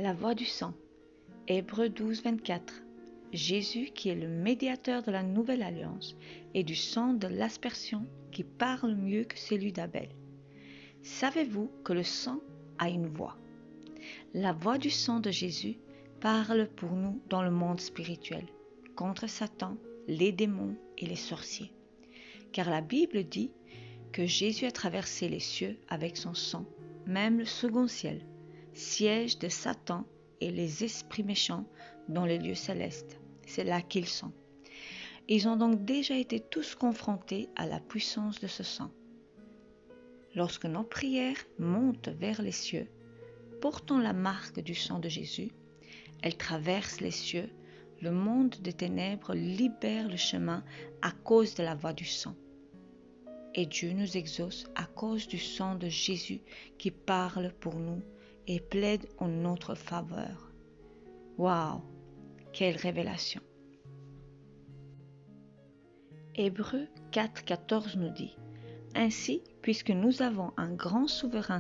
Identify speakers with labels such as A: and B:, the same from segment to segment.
A: La voix du sang. Hébreux 12, 24. Jésus qui est le médiateur de la nouvelle alliance et du sang de l'aspersion qui parle mieux que celui d'Abel. Savez-vous que le sang a une voix? La voix du sang de Jésus parle pour nous dans le monde spirituel, contre Satan, les démons et les sorciers. Car la Bible dit que Jésus a traversé les cieux avec son sang, même le second ciel, siège de Satan et les esprits méchants dans les lieux célestes. C'est là qu'ils sont. Ils ont donc déjà été tous confrontés à la puissance de ce sang. Lorsque nos prières montent vers les cieux, portant la marque du sang de Jésus, elles traversent les cieux, le monde des ténèbres libère le chemin à cause de la voix du sang. Et Dieu nous exauce à cause du sang de Jésus qui parle pour nous et plaide en notre faveur. Waouh! Quelle révélation! Hébreux 4, 14 nous dit: Ainsi, puisque nous avons un grand souverain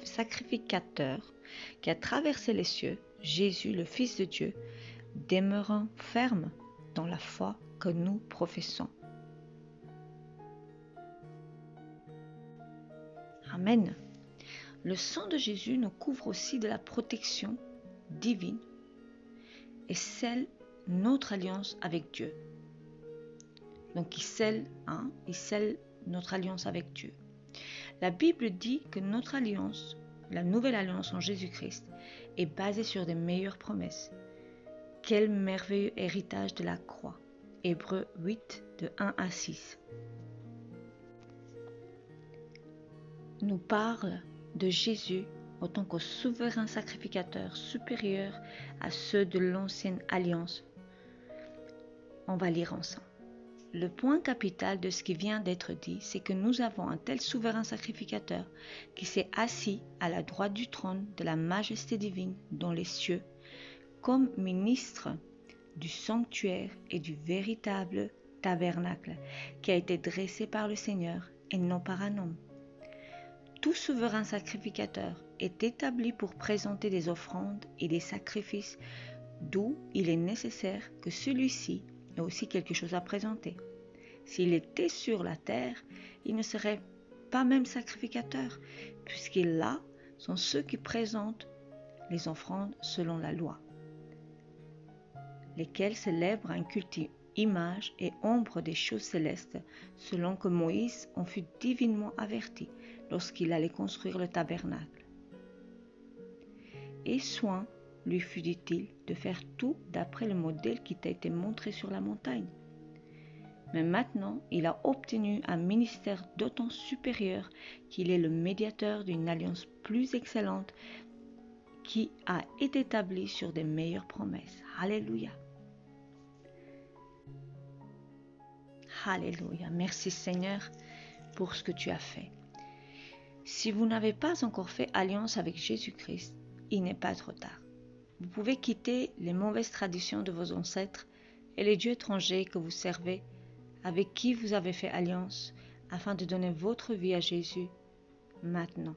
A: sacrificateur qui a traversé les cieux, Jésus, le Fils de Dieu, demeurant ferme dans la foi que nous professons. Amen. Le sang de Jésus nous couvre aussi de la protection divine et scelle notre alliance avec Dieu. Donc il scelle notre alliance avec Dieu. La Bible dit que notre alliance, la nouvelle alliance en Jésus-Christ, est basée sur des meilleures promesses. Quel merveilleux héritage de la croix. Hébreux 8, de 1 à 6. Nous parle de Jésus en tant que souverain sacrificateur supérieur à ceux de l'ancienne alliance. On va lire ensemble. Le point capital de ce qui vient d'être dit, c'est que nous avons un tel souverain sacrificateur qui s'est assis à la droite du trône de la majesté divine dans les cieux, comme ministre du sanctuaire et du véritable tabernacle qui a été dressé par le Seigneur et non par un homme. Tout souverain sacrificateur est établi pour présenter des offrandes et des sacrifices, d'où il est nécessaire que celui-ci ait aussi quelque chose à présenter. S'il était sur la terre, il ne serait pas même sacrificateur, puisqu'il là sont ceux qui présentent les offrandes selon la loi, lesquels célèbrent un culte image et ombre des choses célestes, selon que Moïse en fut divinement averti lorsqu'il allait construire le tabernacle. Et soin lui fut, dit-il, de faire tout d'après le modèle qui t'a été montré sur la montagne. Mais maintenant, il a obtenu un ministère d'autant supérieur qu'il est le médiateur d'une alliance plus excellente qui a été établie sur des meilleures promesses. Alléluia. Alléluia. Merci Seigneur pour ce que tu as fait. Si vous n'avez pas encore fait alliance avec Jésus-Christ, il n'est pas trop tard. Vous pouvez quitter les mauvaises traditions de vos ancêtres et les dieux étrangers que vous servez, avec qui vous avez fait alliance, afin de donner votre vie à Jésus maintenant,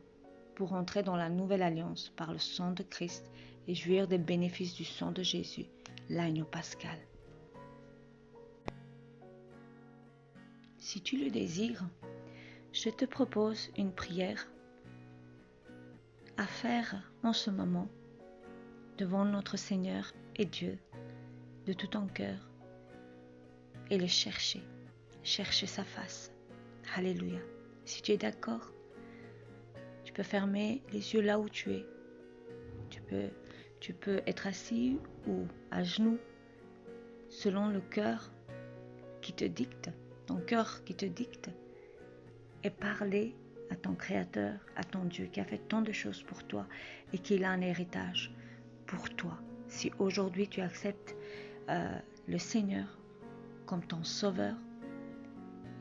A: pour entrer dans la nouvelle alliance par le sang de Christ et jouir des bénéfices du sang de Jésus, l'agneau pascal. Si tu le désires, je te propose une prière à faire en ce moment devant notre Seigneur et Dieu de tout ton cœur et le chercher sa face. Alléluia. Si tu es d'accord, tu peux fermer les yeux là où tu es. Tu peux être assis ou à genoux selon le cœur qui te dicte, ton cœur qui te dicte, et parler à ton Créateur, à ton Dieu qui a fait tant de choses pour toi et qui a un héritage pour toi. Si aujourd'hui tu acceptes le Seigneur comme ton Sauveur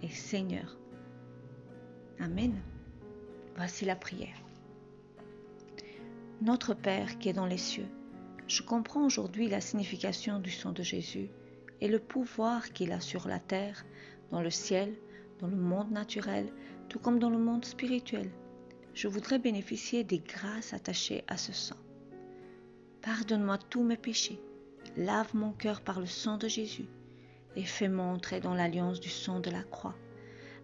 A: et Seigneur. Amen. Voici la prière. Notre Père qui est dans les cieux, je comprends aujourd'hui la signification du sang de Jésus et le pouvoir qu'il a sur la terre, dans le ciel, dans le monde naturel, tout comme dans le monde spirituel. Je voudrais bénéficier des grâces attachées à ce sang. Pardonne-moi tous mes péchés. Lave mon cœur par le sang de Jésus et fais-moi entrer dans l'alliance du sang de la croix,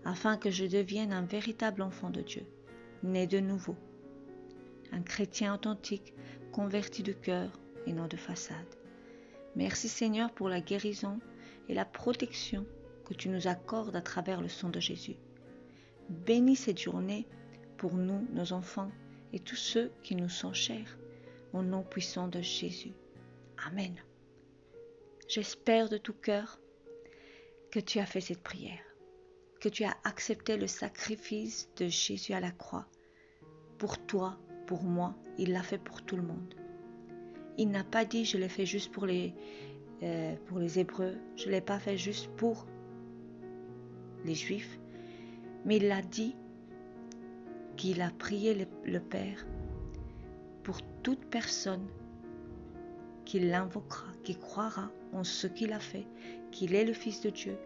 A: afin que je devienne un véritable enfant de Dieu, né de nouveau, un chrétien authentique, converti de cœur et non de façade. Merci Seigneur pour la guérison et la protection que tu nous accordes à travers le sang de Jésus. Bénis cette journée pour nous, nos enfants et tous ceux qui nous sont chers, au nom puissant de Jésus. Amen. J'espère de tout cœur que tu as fait cette prière, que tu as accepté le sacrifice de Jésus à la croix. Pour toi, pour moi, il l'a fait pour tout le monde. Il n'a pas dit je l'ai fait juste pour les Hébreux, je ne l'ai pas fait juste pour les Juifs, mais il a dit qu'il a prié le Père pour toute personne qui l'invoquera, qui croira en ce qu'il a fait, qu'il est le Fils de Dieu,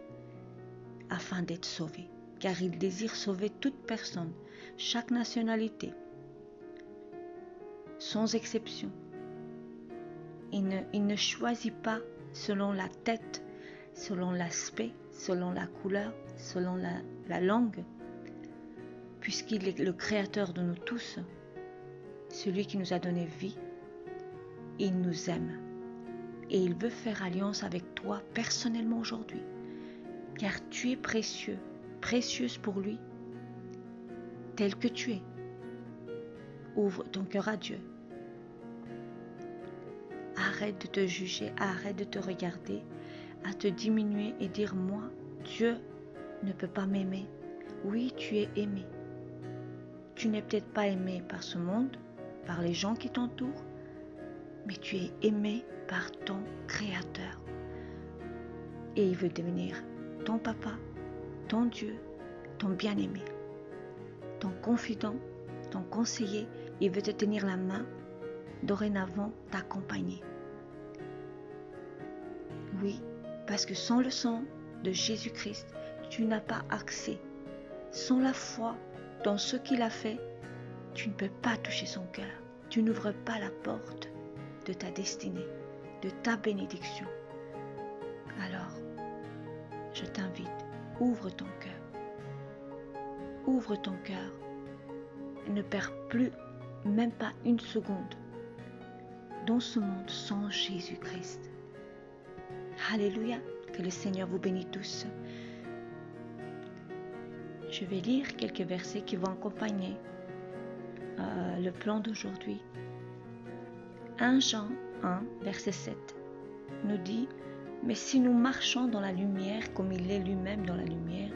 A: afin d'être sauvé. Car il désire sauver toute personne, chaque nationalité, sans exception. Il ne choisit pas selon la tête, selon l'aspect, selon la couleur, selon la langue, puisqu'il est le créateur de nous tous, celui qui nous a donné vie. Il nous aime et il veut faire alliance avec toi personnellement aujourd'hui, car tu es précieux, précieuse pour lui, tel que tu es. Ouvre ton cœur à Dieu. Arrête de te juger, arrête de te regarder, à te diminuer et dire moi, Dieu ne peut pas m'aimer. Oui, tu es aimé. Tu n'es peut-être pas aimé par ce monde, par les gens qui t'entourent, mais tu es aimé par ton Créateur. Et il veut devenir ton papa, ton Dieu, ton bien-aimé, ton confident, ton conseiller. Il veut te tenir la main, dorénavant t'accompagner. Oui, parce que sans le sang de Jésus-Christ, tu n'as pas accès. Sans la foi dans ce qu'il a fait, tu ne peux pas toucher son cœur. Tu n'ouvres pas la porte de ta destinée, de ta bénédiction. Alors, je t'invite, ouvre ton cœur. Ouvre ton cœur et ne perds plus, même pas une seconde, dans ce monde sans Jésus-Christ. Alléluia, que le Seigneur vous bénisse tous. Je vais lire quelques versets qui vont accompagner le plan d'aujourd'hui. 1 Jean 1, verset 7 nous dit « Mais si nous marchons dans la lumière comme il est lui-même dans la lumière,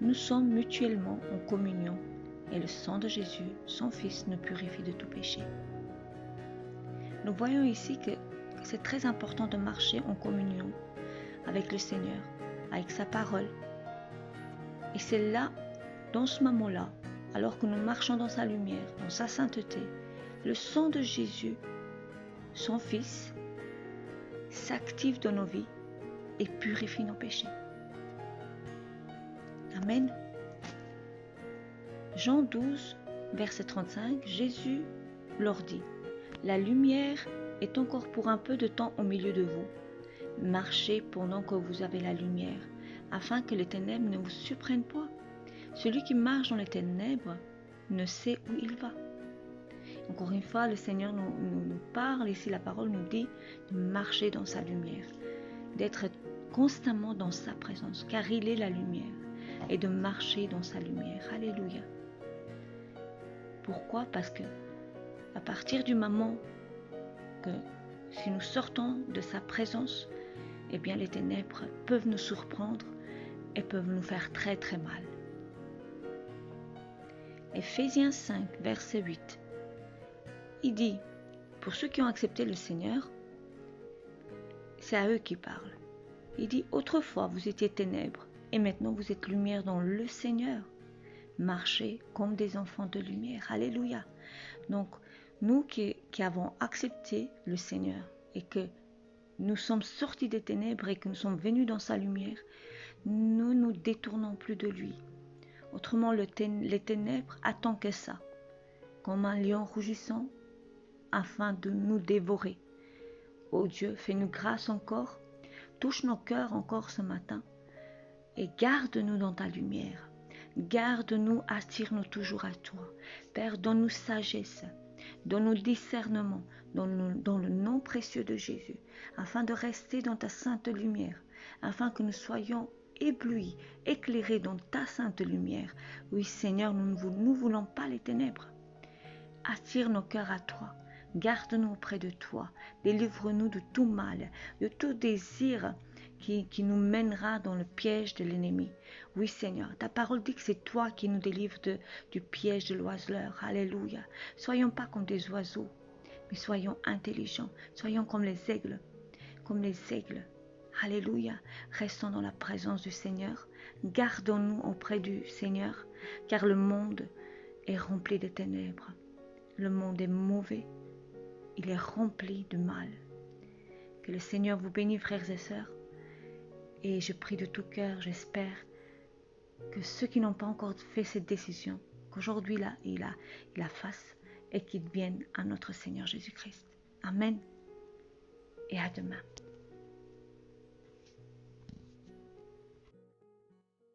A: nous sommes mutuellement en communion et le sang de Jésus, son Fils, nous purifie de tout péché. » Nous voyons ici que c'est très important de marcher en communion avec le Seigneur, avec sa parole. Et c'est là, dans ce moment-là, alors que nous marchons dans sa lumière, dans sa sainteté, le sang de Jésus, son Fils, s'active dans nos vies et purifie nos péchés. Amen. Jean 12, verset 35, Jésus leur dit « La lumière est encore pour un peu de temps au milieu de vous. Marchez pendant que vous avez la lumière, afin que les ténèbres ne vous surprennent pas. Celui qui marche dans les ténèbres ne sait où il va. » Encore une fois, le Seigneur nous parle, ici la parole nous dit de marcher dans sa lumière, d'être constamment dans sa présence, car il est la lumière, et de marcher dans sa lumière. Alléluia. Pourquoi? Parce que à partir du moment que si nous sortons de sa présence, eh bien les ténèbres peuvent nous surprendre et peuvent nous faire très très mal. Éphésiens 5, verset 8. Il dit, pour ceux qui ont accepté le Seigneur, c'est à eux qu'il parle. Il dit, autrefois vous étiez ténèbres, et maintenant vous êtes lumière dans le Seigneur. Marchez comme des enfants de lumière. Alléluia. Donc, nous qui avons accepté le Seigneur, et que nous sommes sortis des ténèbres, et que nous sommes venus dans sa lumière, nous ne nous détournons plus de lui. Autrement, les ténèbres attendent que ça, comme un lion rougissant, afin de nous dévorer. Ô Dieu, fais-nous grâce encore, touche nos cœurs encore ce matin et garde-nous dans ta lumière. Garde-nous, attire-nous toujours à toi. Père, donne-nous sagesse, donne-nous discernement dans le nom précieux de Jésus, afin de rester dans ta sainte lumière, afin que nous soyons éblouis, éclairés dans ta sainte lumière. Oui, Seigneur, nous ne voulons pas les ténèbres. Attire nos cœurs à toi. Garde-nous auprès de toi. Délivre-nous de tout mal, de tout désir qui nous mènera dans le piège de l'ennemi. Oui, Seigneur, ta parole dit que c'est toi qui nous délivres du piège de l'oiseleur. Alléluia. Soyons pas comme des oiseaux, mais soyons intelligents. Soyons comme les aigles. Comme les aigles. Alléluia. Restons dans la présence du Seigneur. Gardons-nous auprès du Seigneur, car le monde est rempli de ténèbres. Le monde est mauvais. Il est rempli de mal. Que le Seigneur vous bénisse, frères et sœurs. Et je prie de tout cœur, j'espère que ceux qui n'ont pas encore fait cette décision, qu'aujourd'hui là, il la fasse et qu'ils viennent à notre Seigneur Jésus-Christ. Amen. Et à demain.